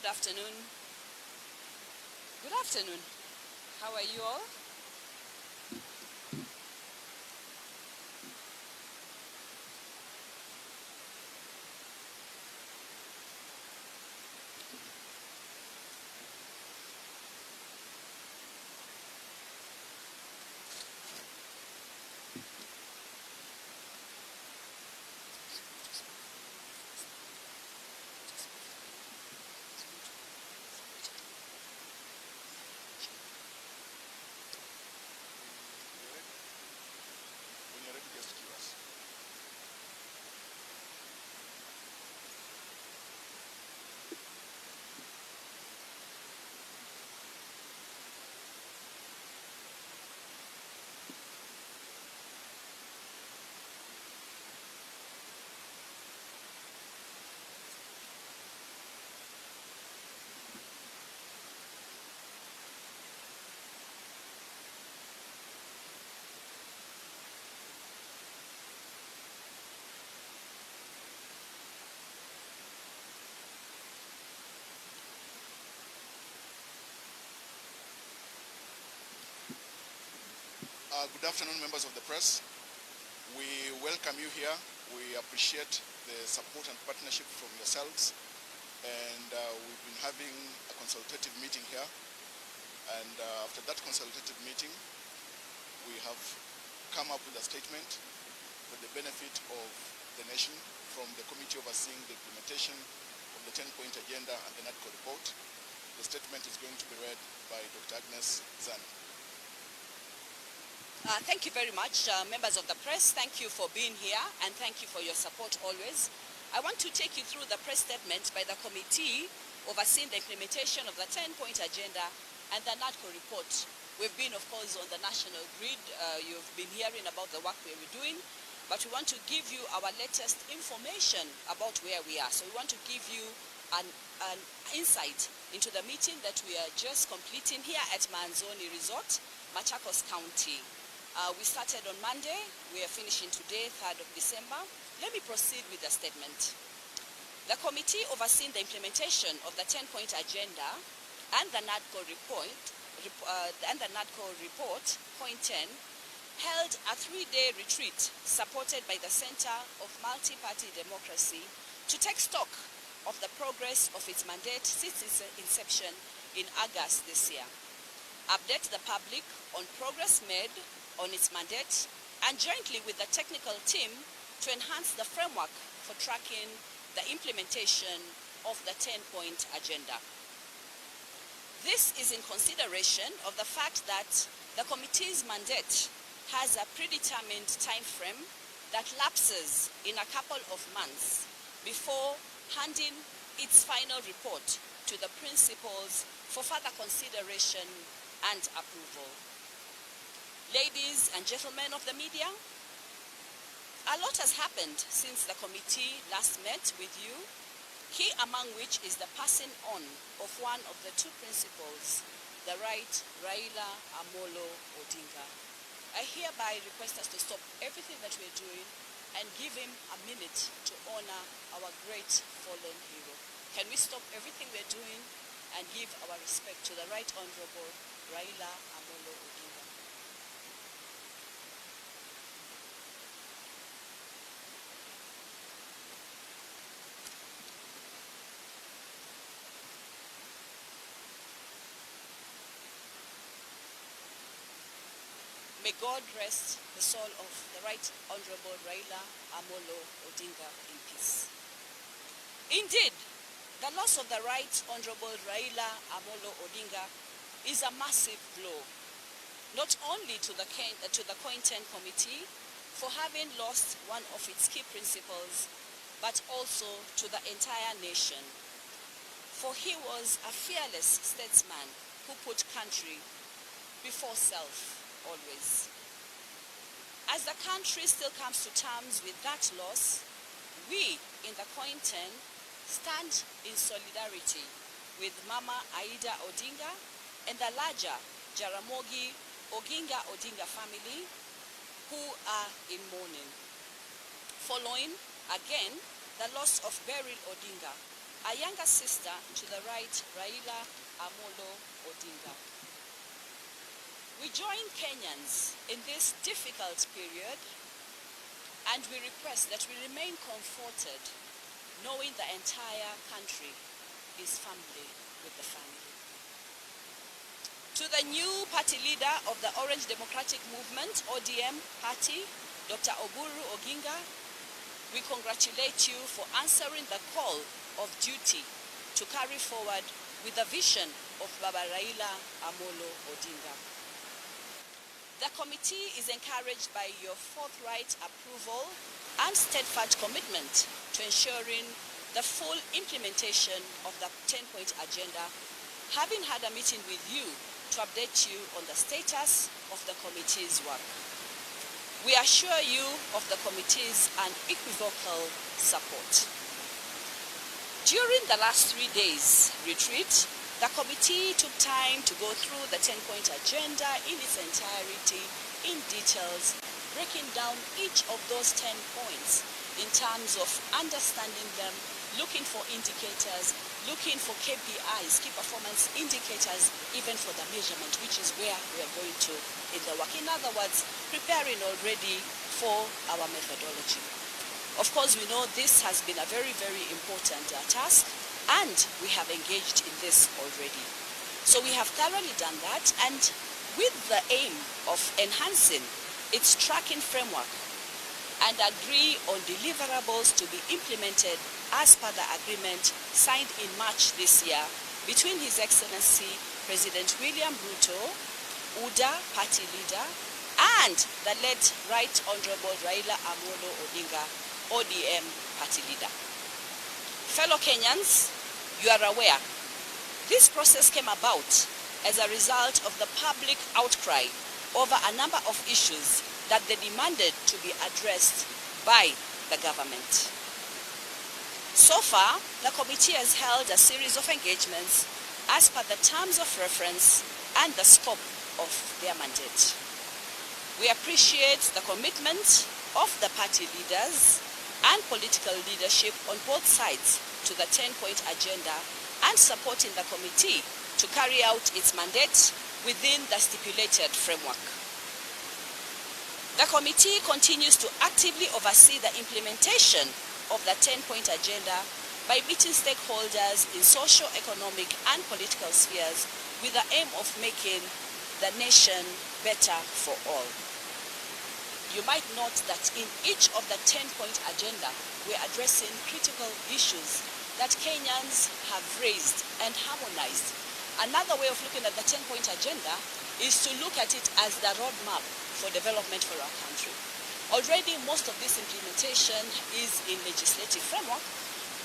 Good afternoon. Good afternoon. How are you all? When you're ready, just cue us. Good afternoon, members of the press. We welcome you here. We appreciate the support and partnership from yourselves. And we've been having a consultative meeting here. And after that consultative meeting, we have come up with a statement for the benefit of the nation from the committee overseeing the implementation of the 10-point agenda and the NADCO report. The statement is going to be read by Dr. Agnes Zana. Thank you very much, members of the press. Thank you for being here and thank you for your support always. I want to take you through the press statement by the committee overseeing the implementation of the 10-point agenda and the NADCO report. We've been, of course, on the national grid. You've been hearing about the work we're doing, but we want to give you our latest information about where we are. So we want to give you an insight into the meeting that we are just completing here at Manzoni Resort, Machakos County. We started on Monday. We are finishing today, 3rd of December. Let me proceed with the statement. The committee overseeing the implementation of the 10-point agenda and the NADCO report, COIN-10, held a 3-day retreat supported by the Center of Multi-Party Democracy to take stock of the progress of its mandate since its inception in August this year, update the public on progress made on its mandate, and jointly with the technical team to enhance the framework for tracking the implementation of the 10-point agenda. This is in consideration of the fact that the committee's mandate has a predetermined time frame that lapses in a couple of months before handing its final report to the principals for further consideration and approval. Ladies and gentlemen of the media, a lot has happened since the committee last met with you, key among which is the passing on of one of the two principals, the right Raila Amolo Odinga. I hereby request us to stop everything that we're doing and give him a minute to honor our great fallen hero. Can we stop everything we're doing and give our respect to the Right Honorable Raila Amolo Odinga? May God rest the soul of the Right Honorable Raila Amolo Odinga in peace. Indeed, the loss of the Right Honorable Raila Amolo Odinga is a massive blow, not only to the COIN-10 committee for having lost one of its key principles, but also to the entire nation. For he was a fearless statesman who put country before self. Always. As the country still comes to terms with that loss, we in the COIN-10 stand in solidarity with Mama Aida Odinga and the larger Jaramogi Oginga Odinga family who are in mourning, following again the loss of Beryl Odinga, a younger sister to the right, Raila Amolo Odinga. We join Kenyans in this difficult period, and we request that we remain comforted knowing the entire country is family with the family. To the new party leader of the Orange Democratic Movement, ODM party, Dr. Oburu Oginga, we congratulate you for answering the call of duty to carry forward with the vision of Baba Raila Amolo Odinga. The committee is encouraged by your forthright approval and steadfast commitment to ensuring the full implementation of the 10-point agenda, having had a meeting with you to update you on the status of the committee's work. We assure you of the committee's unequivocal support. During the last 3 days retreat, the committee took time to go through the 10-point agenda in its entirety, in details, breaking down each of those 10 points in terms of understanding them, looking for indicators, looking for KPIs, key performance indicators, even for the measurement, which is where we are going to in the work. In other words, preparing already for our methodology. Of course, we know this has been a very, very important task, and we have engaged in this already. So we have thoroughly done that, and with the aim of enhancing its tracking framework and agree on deliverables to be implemented as per the agreement signed in March this year between His Excellency President William Ruto, UDA party leader, and the late Right Honorable Raila Amolo Odinga, ODM party leader. Fellow Kenyans, you are aware, this process came about as a result of the public outcry over a number of issues that they demanded to be addressed by the government. So far, the committee has held a series of engagements as per the terms of reference and the scope of their mandate. We appreciate the commitment of the party leaders and political leadership on both sides to the 10-point agenda and supporting the committee to carry out its mandate within the stipulated framework. The committee continues to actively oversee the implementation of the 10-point agenda by meeting stakeholders in socio-economic and political spheres with the aim of making the nation better for all. You might note that in each of the 10-point agenda, we're addressing critical issues that Kenyans have raised and harmonized. Another way of looking at the 10-point agenda is to look at it as the roadmap for development for our country. Already, most of this implementation is in legislative framework.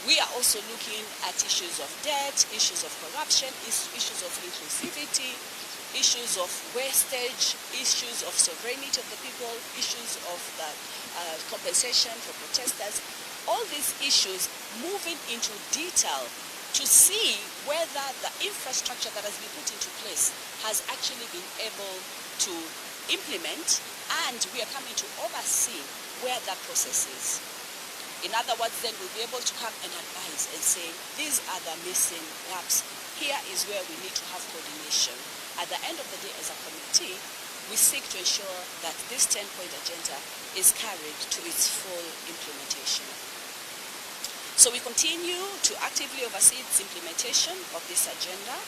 We are also looking at issues of debt, issues of corruption, issues of inclusivity, issues of wastage, issues of sovereignty of the people, issues of the compensation for protesters. All these issues moving into detail to see whether the infrastructure that has been put into place has actually been able to implement, and we are coming to oversee where that process is. In other words, then we'll be able to come and advise and say, these are the missing gaps. Here is where we need to have coordination. At the end of the day, as a committee, we seek to ensure that this 10-point agenda is carried to its full implementation. So we continue to actively oversee its implementation of this agenda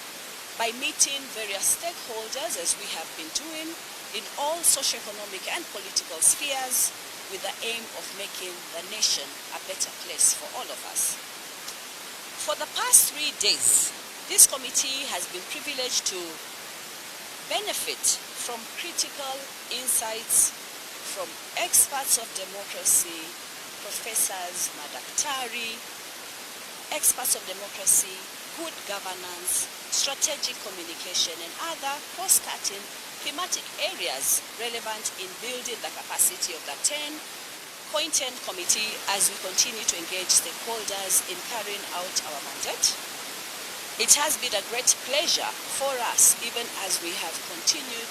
by meeting various stakeholders, as we have been doing, in all socio-economic and political spheres with the aim of making the nation a better place for all of us. For the past 3 days, this committee has been privileged to benefit from critical insights from experts of democracy, professors, madaktari, experts of democracy, good governance, strategic communication, and other cross-cutting thematic areas relevant in building the capacity of the COIN-10 committee as we continue to engage stakeholders in carrying out our mandate. It has been a great pleasure for us, even as we have continued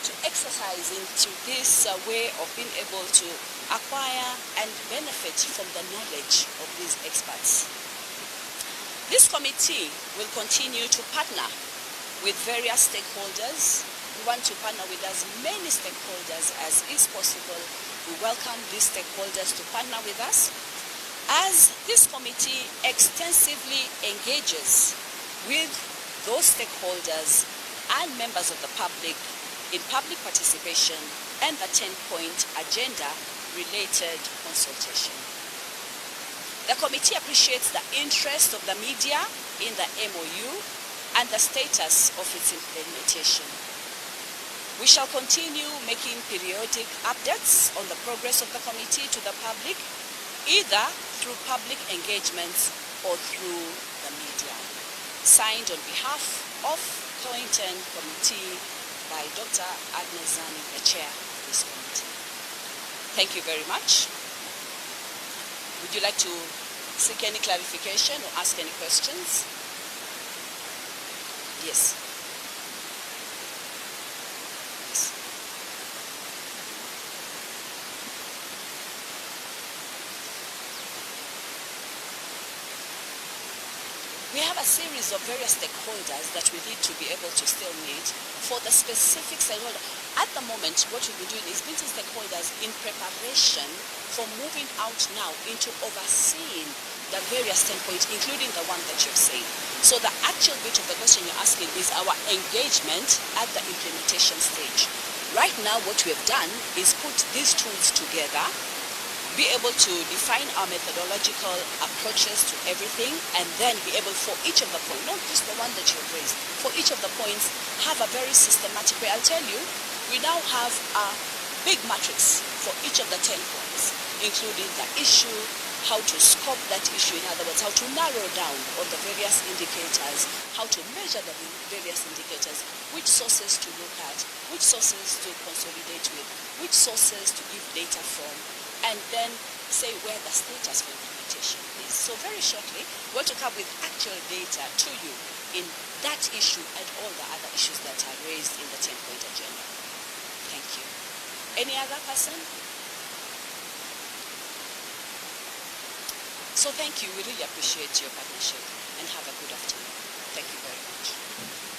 to exercise into this way of being able to acquire and benefit from the knowledge of these experts. This committee will continue to partner with various stakeholders. We want to partner with as many stakeholders as is possible. We welcome these stakeholders to partner with us as this committee extensively engages with those stakeholders and members of the public in public participation and the 10-point agenda related consultation. The committee appreciates the interest of the media in the MOU and the status of its implementation. We shall continue making periodic updates on the progress of the committee to the public, either through public engagements or through the media. Signed on behalf of COIN-10 Committee by Dr. Agnes Zani, the chair of this committee. Thank you very much. Would you like to seek any clarification or ask any questions? Yes. Yes. We have a series of various stakeholders that we need to be able to still meet for the specific stakeholder. At the moment, what we'll be doing is meeting stakeholders in preparation for moving out now into overseeing the various 10 points, including the one that you've said. So the actual bit of the question you're asking is our engagement at the implementation stage. Right now, what we have done is put these tools together, be able to define our methodological approaches to everything, and then be able for each of the points, not just the one that you've raised, for each of the points, have a very systematic way. I'll tell you, we now have a big matrix for each of the 10 points, including the issue, how to scope that issue, in other words, how to narrow down on the various indicators, how to measure the various indicators, which sources to look at, which sources to consolidate with, which sources to give data from, and then say where the status for implementation is. So very shortly, we want to come with actual data to you in that issue and all the other issues that are raised in the 10-point agenda. Thank you. Any other person? So thank you. We really appreciate your partnership and have a good afternoon. Thank you very much.